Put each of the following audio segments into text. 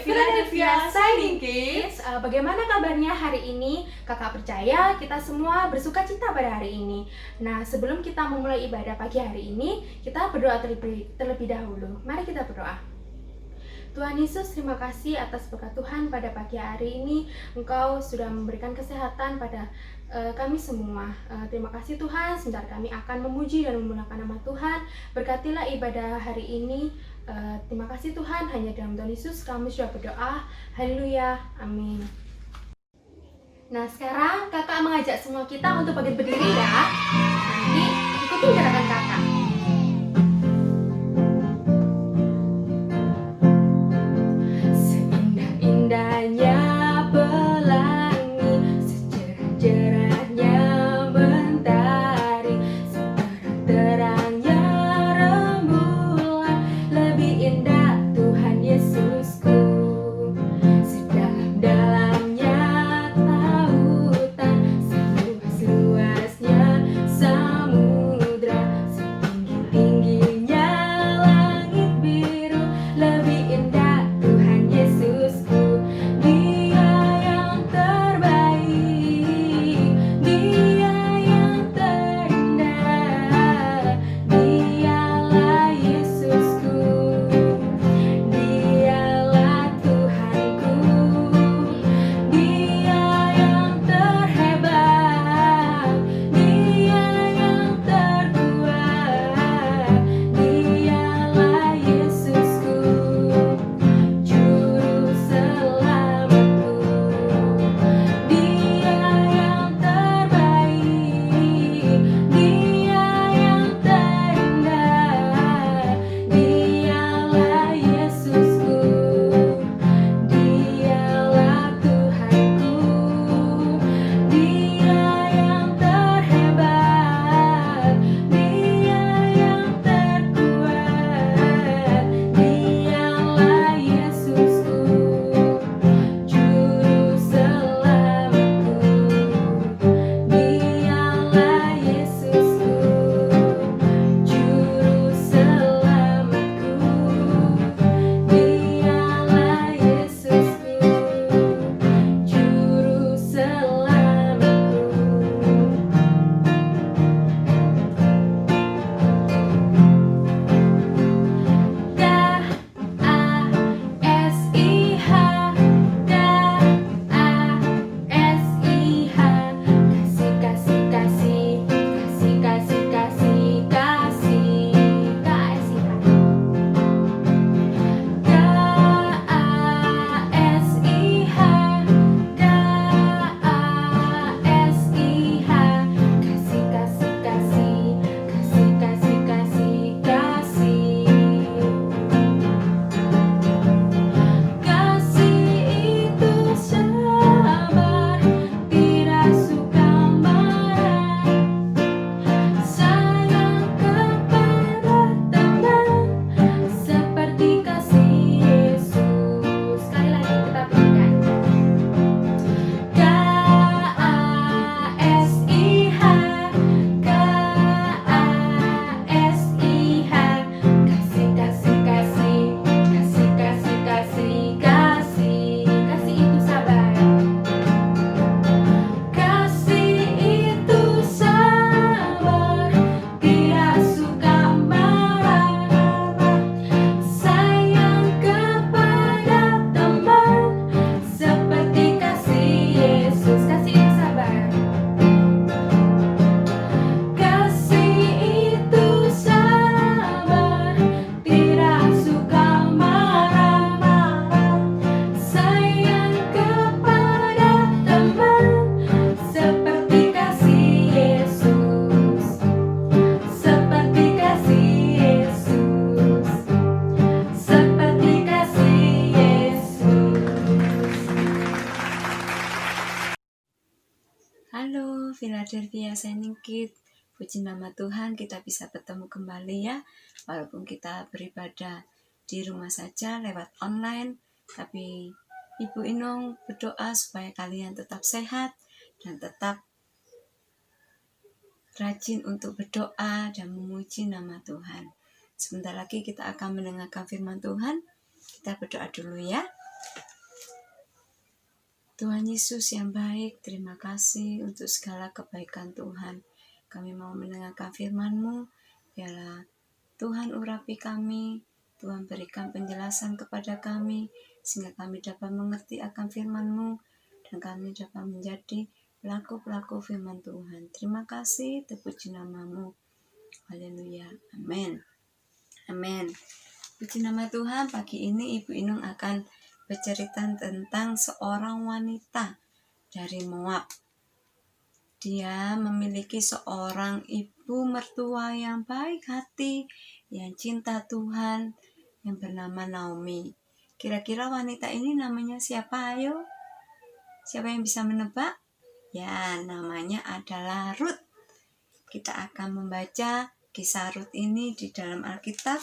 Philadelphia Shining Kids. Bagaimana kabarnya hari ini? Kakak percaya kita semua bersuka cita pada hari ini. Nah, sebelum kita memulai ibadah pagi hari ini, kita berdoa terlebih dahulu. Mari kita berdoa. Tuhan Yesus, terima kasih atas berkat Tuhan pada pagi hari ini. Engkau sudah memberikan kesehatan pada kami semua. Terima kasih Tuhan, sebentar kami akan memuji dan memuliakan nama Tuhan. Berkatilah ibadah hari ini. Terima kasih Tuhan, hanya dalam Tuhan Yesus kami sudah berdoa. Haleluya, amin. Nah, sekarang kakak mengajak semua kita untuk berdiri ya. Nanti ikuti gerakan kakak. Seindah-indahnya pelangi, secerah-cerahnya mentari, seterang-terangnya rembulan, lebih indah Tuhan Yesusku. Sedalam-dalamnya lautan, seluas-luasnya samudra, setinggi-tingginya langit biru, lebih indah Tuhan Yesusku. Dia yang terbaik, Dia yang terindah, Dialah Yesusku, Dialah Tuhanku. Dia yang terhebat, Dia yang terkuat, Dialah Yesusku, Juru Selamatku. Dia yang terbaik, Dia yang terindah, Dialah Yesusku, Dialah Tuhanku. Dia yang terhebat, Dia yang terkuat, Dialah Yesusku, Juru Selamatku. Dialah Yesusku, Juru Selamatku. Dialah Yesusku, Juru Selamatku. K-A-S-I-H, K-A-S-I-H, kasih, kasih, kasih, kasih, kasih, kasih, kasih, K-A-S-I-H. K-A-S-I-H, K-A-S-I-H, kasih, kasih, kasih, kasih, kasih, kasih, kasih. Kasih itu sabar, tidak suka marah, sayang kepada teman, seperti kasih Yesus. Sekali lagi kita berikan. K-A-S-I-H, K-A-S-I-H, kasih, kasih, kasih, kasih, kasih, kasih, kasih. Kasih itu sabar. Kasih itu sabar, tidak suka marah, sayang kepada teman, seperti kasih Yesus. Kasih itu sabar. Kasih itu sabar, tidak suka marah, sayang kepada teman, seperti kasih Yesus, seperti kasih Yesus, seperti kasih Yesus. Halo Philadelphia Shining Kids, puji nama Tuhan kita bisa bertemu kembali ya. Walaupun kita beribadah di rumah saja lewat online, tapi Ibu Inung berdoa supaya kalian tetap sehat dan tetap rajin untuk berdoa dan memuji nama Tuhan. Sebentar lagi kita akan mendengarkan firman Tuhan. Kita berdoa dulu ya. Tuhan Yesus yang baik, terima kasih untuk segala kebaikan Tuhan. Kami mau mendengarkan firman-Mu, biarlah Tuhan urapi kami, Tuhan berikan penjelasan kepada kami, sehingga kami dapat mengerti akan firman-Mu, dan kami dapat menjadi pelaku-pelaku firman Tuhan. Terima kasih, terpuji nama-Mu. Haleluya, amin. Amin. Puji nama Tuhan, pagi ini Ibu Inung akan bercerita tentang seorang wanita dari Moab. Dia memiliki seorang ibu mertua yang baik hati, yang cinta Tuhan, yang bernama Naomi. Kira-kira wanita ini namanya siapa? Ayo, siapa yang bisa menebak? Ya, namanya adalah Rut. Kita akan membaca kisah Rut ini di dalam Alkitab,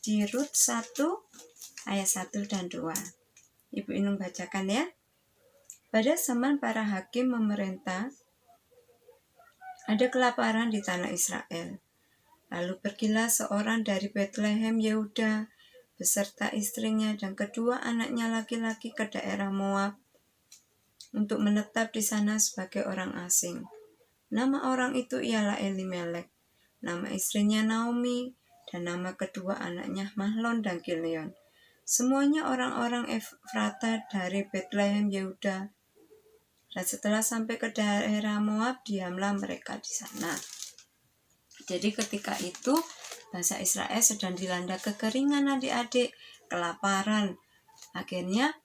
di Rut 1 ayat 1 dan 2. Ibu Inung bacakan ya. Pada zaman para hakim memerintah, ada kelaparan di tanah Israel. Lalu pergilah seorang dari Betlehem Yehuda beserta istrinya dan kedua anaknya laki-laki ke daerah Moab untuk menetap di sana sebagai orang asing. Nama orang itu ialah Elimelek, nama istrinya Naomi, dan nama kedua anaknya Mahlon dan Kilion. Semuanya orang-orang Efrata dari Betlehem Yehuda. Dan setelah sampai ke daerah Moab, diamlah mereka di sana. Jadi ketika itu, bangsa Israel sedang dilanda kekeringan adik-adik, kelaparan. Akhirnya,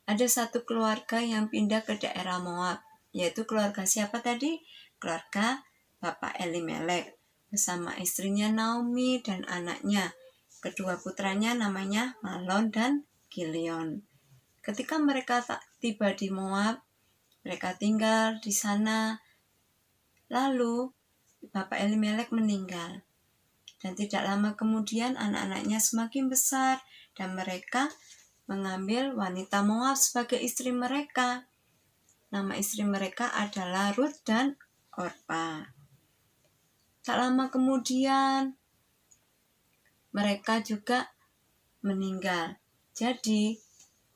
ada satu keluarga yang pindah ke daerah Moab, yaitu keluarga siapa tadi? Keluarga Bapak Elimelek, bersama istrinya Naomi dan anaknya. Kedua putranya namanya Mahlon dan Kilion. Ketika mereka tiba di Moab, mereka tinggal di sana. Lalu Bapak Elimelek meninggal. Dan tidak lama kemudian anak-anaknya semakin besar dan mereka mengambil wanita Moab sebagai istri mereka. Nama istri mereka adalah Rut dan Orpa. Tak lama kemudian mereka juga meninggal. Jadi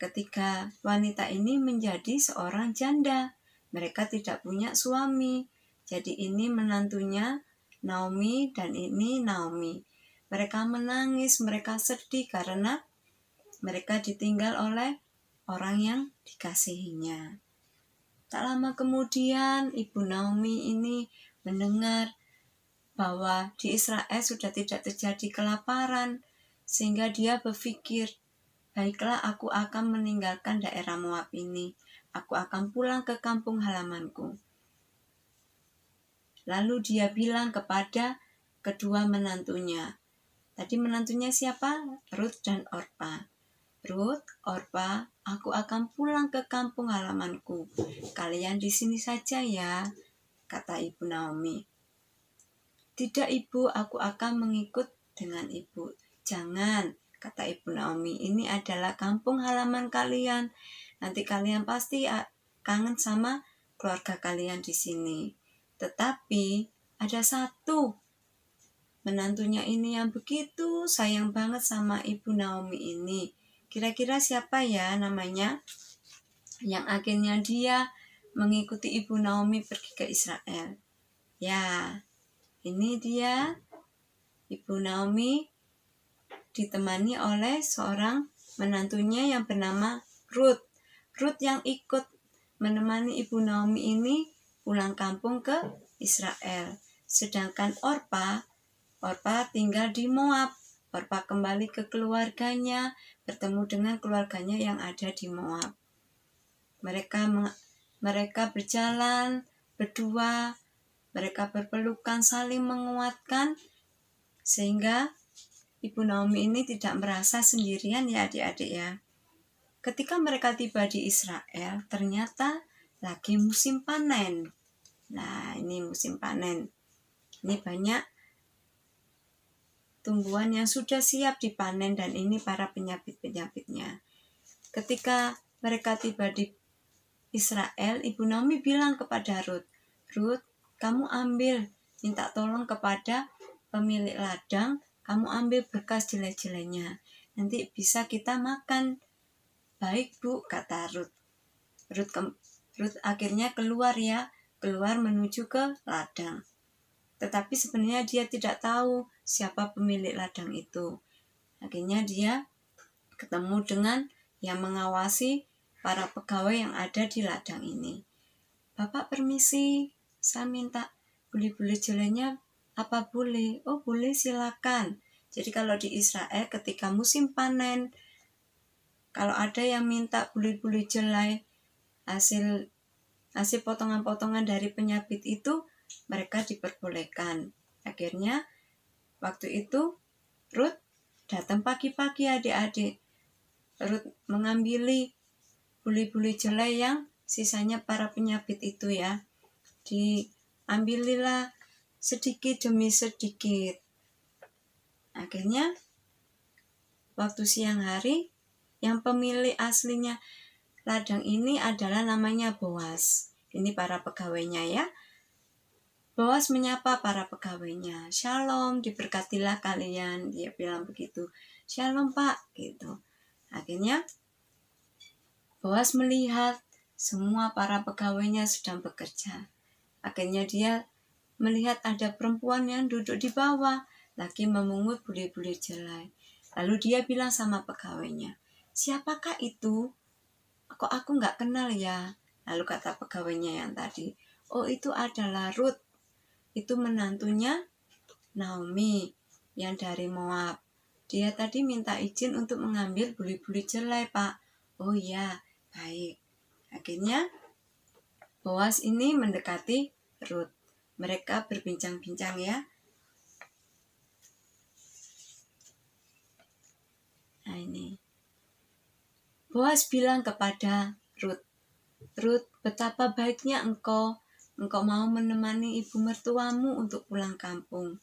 ketika wanita ini menjadi seorang janda, mereka tidak punya suami. Jadi ini menantunya Naomi dan ini Naomi. Mereka menangis, mereka sedih karena mereka ditinggal oleh orang yang dikasihinya. Tak lama kemudian Ibu Naomi ini mendengar bahwa di Israel sudah tidak terjadi kelaparan, sehingga dia berpikir, baiklah aku akan meninggalkan daerah Moab ini, aku akan pulang ke kampung halamanku. Lalu dia bilang kepada kedua menantunya, tadi menantunya siapa? Rut dan Orpa. Rut, Orpa, aku akan pulang ke kampung halamanku, kalian di sini saja ya, kata Ibu Naomi. Tidak ibu, aku akan mengikut dengan ibu. Jangan, kata Ibu Naomi, ini adalah kampung halaman kalian. Nanti kalian pasti kangen sama keluarga kalian di sini. Tetapi ada satu menantunya ini yang begitu sayang banget sama Ibu Naomi ini. Kira-kira siapa ya namanya? Yang akhirnya dia mengikuti Ibu Naomi pergi ke Israel. Ya, ini dia Ibu Naomi ditemani oleh seorang menantunya yang bernama Rut. Rut yang ikut menemani Ibu Naomi ini pulang kampung ke Israel. Sedangkan Orpa tinggal di Moab. Orpa kembali ke keluarganya, bertemu dengan keluarganya yang ada di Moab. Mereka berjalan berdua, mereka berpelukan saling menguatkan, sehingga Ibu Naomi ini tidak merasa sendirian ya adik-adik ya. Ketika mereka tiba di Israel, ternyata lagi musim panen. Nah, ini musim panen. Ini banyak tumbuhan yang sudah siap dipanen dan ini para penyabit-penyabitnya. Ketika mereka tiba di Israel, Ibu Naomi bilang kepada Rut, Rut, kamu ambil, minta tolong kepada pemilik ladang, kamu ambil bekas jelai-jelainya. Nanti bisa kita makan. Baik Bu, kata Rut. Ruth akhirnya keluar menuju ke ladang. Tetapi sebenarnya dia tidak tahu siapa pemilik ladang itu. Akhirnya dia ketemu dengan yang mengawasi para pegawai yang ada di ladang ini. Bapak permisi, saya minta buli-buli jelainya apa boleh? Oh boleh, silakan. Jadi kalau di Israel ketika musim panen, kalau ada yang minta buli-buli jelai hasil potongan-potongan dari penyabit itu, mereka diperbolehkan. Akhirnya waktu itu Ruth datang pagi-pagi adik-adik. Ruth mengambil buli-buli jelai yang sisanya para penyabit itu ya. Diambililah sedikit demi sedikit. Akhirnya waktu siang hari, yang pemilik aslinya ladang ini adalah namanya Boas. Ini para pegawainya ya. Boas menyapa para pegawainya. Shalom, diberkatilah kalian. Dia bilang begitu. Shalom Pak, gitu. Akhirnya Boas melihat semua para pegawainya sedang bekerja. Akhirnya dia melihat ada perempuan yang duduk di bawah, lagi memungut buli-buli jelai. Lalu dia bilang sama pegawainya, siapakah itu? Kok aku nggak kenal ya? Lalu kata pegawainya yang tadi, oh itu adalah Ruth. Itu menantunya Naomi yang dari Moab. Dia tadi minta izin untuk mengambil buli-buli jelai, Pak. Oh iya, baik. Akhirnya Boas ini mendekati Ruth. Mereka berbincang-bincang ya. Nah ini. Boas bilang kepada Ruth, Ruth, betapa baiknya engkau mau menemani ibu mertuamu untuk pulang kampung.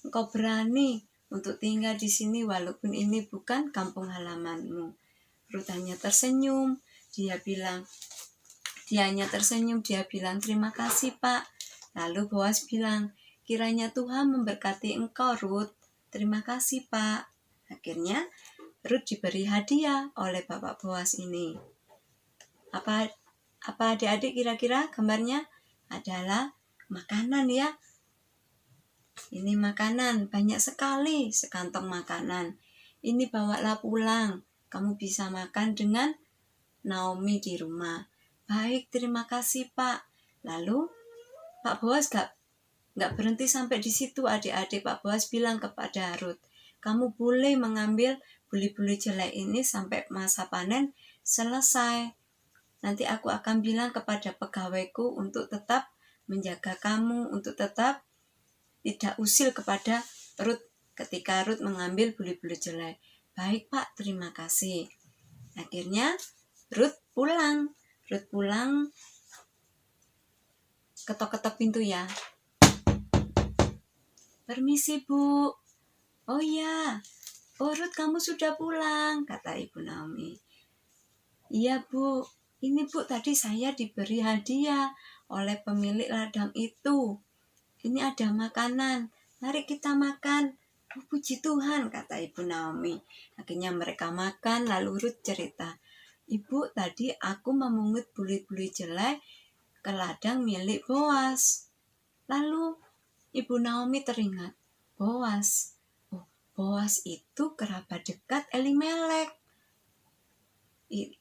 Engkau berani untuk tinggal di sini walaupun ini bukan kampung halamanmu. Ruth hanya tersenyum. Dia bilang, terima kasih Pak. Lalu Boas bilang, kiranya Tuhan memberkati engkau Ruth. Terima kasih Pak. Akhirnya Ruth diberi hadiah oleh Bapak Boas ini. Apa adik-adik kira-kira gambarnya? Adalah makanan ya. Ini makanan, banyak sekali sekantong makanan. Ini bawalah pulang. Kamu bisa makan dengan Naomi di rumah. Baik, terima kasih Pak. Lalu Pak Boas gak berhenti sampai di situ adik-adik. Pak Boas bilang kepada Ruth, kamu boleh mengambil buli-buli jelai ini sampai masa panen selesai. Nanti aku akan bilang kepada pegawaiku untuk tetap menjaga kamu, untuk tetap tidak usil kepada Ruth ketika Ruth mengambil buli-buli jelai. Baik Pak, terima kasih. Akhirnya Ruth pulang, ketok-ketok pintu ya. Permisi Bu. Oh iya, oh Ruth kamu sudah pulang, kata Ibu Naomi. Iya Bu, ini Bu tadi saya diberi hadiah oleh pemilik ladang itu. Ini ada makanan, mari kita makan. Oh, puji Tuhan, kata Ibu Naomi. Akhirnya mereka makan, lalu Ruth cerita. Ibu, tadi aku memungut buli-buli jelai ke ladang milik Boas. Lalu Ibu Naomi teringat, Boas. Oh, Boas itu kerabat dekat Elimelek.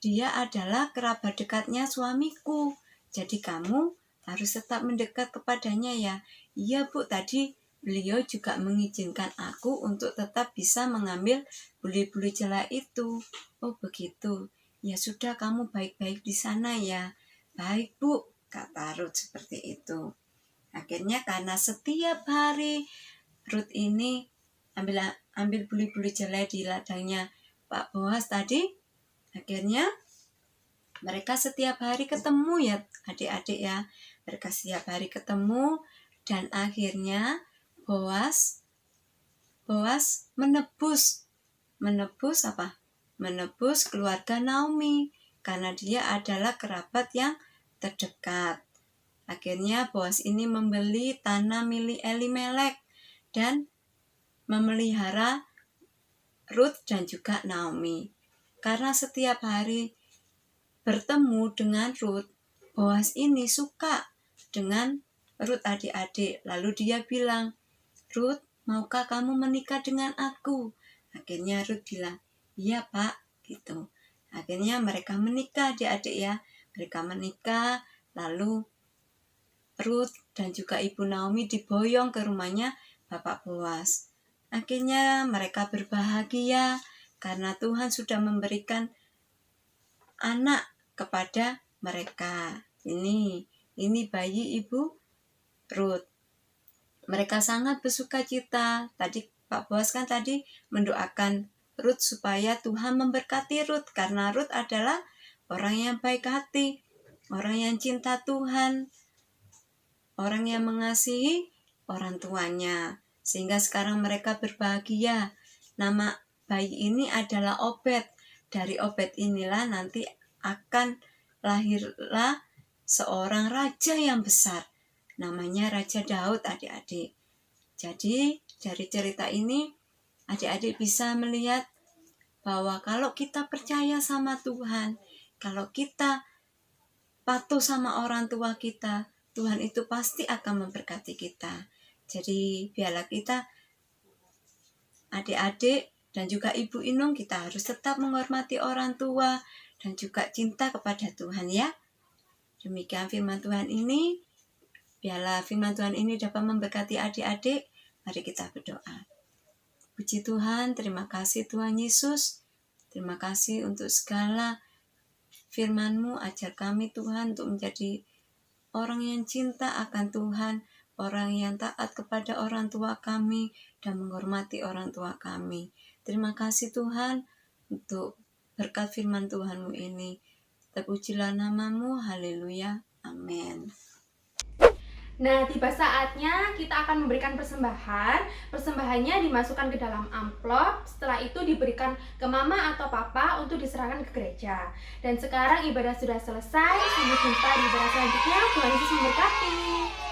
Dia adalah kerabat dekatnya suamiku. Jadi kamu harus tetap mendekat kepadanya ya. Iya Bu, tadi beliau juga mengizinkan aku untuk tetap bisa mengambil buli-buli jelai itu. Oh begitu. Ya sudah, kamu baik-baik di sana ya. Baik Bu, kata Ruth seperti itu. Akhirnya karena setiap hari Ruth ini ambil buli-buli jelai di ladangnya Pak Boas tadi, akhirnya mereka setiap hari ketemu ya adik-adik ya. Mereka setiap hari ketemu dan akhirnya Boas menebus apa? Menebus keluarga Naomi karena dia adalah kerabat yang terdekat. Akhirnya Boas ini membeli tanah milik Elimelek dan memelihara Ruth dan juga Naomi. Karena setiap hari bertemu dengan Ruth, Boas ini suka dengan Ruth adik-adik. Lalu dia bilang, Ruth, maukah kamu menikah dengan aku? Akhirnya Ruth bilang, iya Pak, gitu. Akhirnya mereka menikah adik-adik ya. Mereka menikah, lalu Ruth dan juga Ibu Naomi diboyong ke rumahnya Bapak Boas. Akhirnya mereka berbahagia karena Tuhan sudah memberikan anak kepada mereka. Ini bayi Ibu Ruth. Mereka sangat bersuka cita. Tadi Pak Boas kan tadi mendoakan Ruth supaya Tuhan memberkati Ruth karena Ruth adalah orang yang baik hati, orang yang cinta Tuhan, orang yang mengasihi orang tuanya. Sehingga sekarang mereka berbahagia. Nama bayi ini adalah Obed. Dari Obed inilah nanti akan lahirlah seorang raja yang besar. Namanya Raja Daud adik-adik. Jadi dari cerita ini adik-adik bisa melihat bahwa kalau kita percaya sama Tuhan, kalau kita patuh sama orang tua kita, Tuhan itu pasti akan memberkati kita. Jadi biarlah kita adik-adik dan juga Ibu Inung, kita harus tetap menghormati orang tua dan juga cinta kepada Tuhan ya. Demikian firman Tuhan ini. Biarlah firman Tuhan ini dapat memberkati adik-adik. Mari kita berdoa. Puji Tuhan, terima kasih Tuhan Yesus. Terima kasih untuk segala firman-Mu. Ajar kami Tuhan untuk menjadi orang yang cinta akan Tuhan, orang yang taat kepada orang tua kami, dan menghormati orang tua kami. Terima kasih Tuhan untuk berkat firman Tuhan-Mu ini. Terpujilah nama-Mu, haleluya, amin. Nah, tiba saatnya kita akan memberikan persembahan. Persembahannya dimasukkan ke dalam amplop. Setelah itu diberikan ke mama atau papa untuk diserahkan ke gereja. Dan sekarang ibadah sudah selesai. Sampai jumpa di ibadah selanjutnya. Tuhan Yesus memberkati.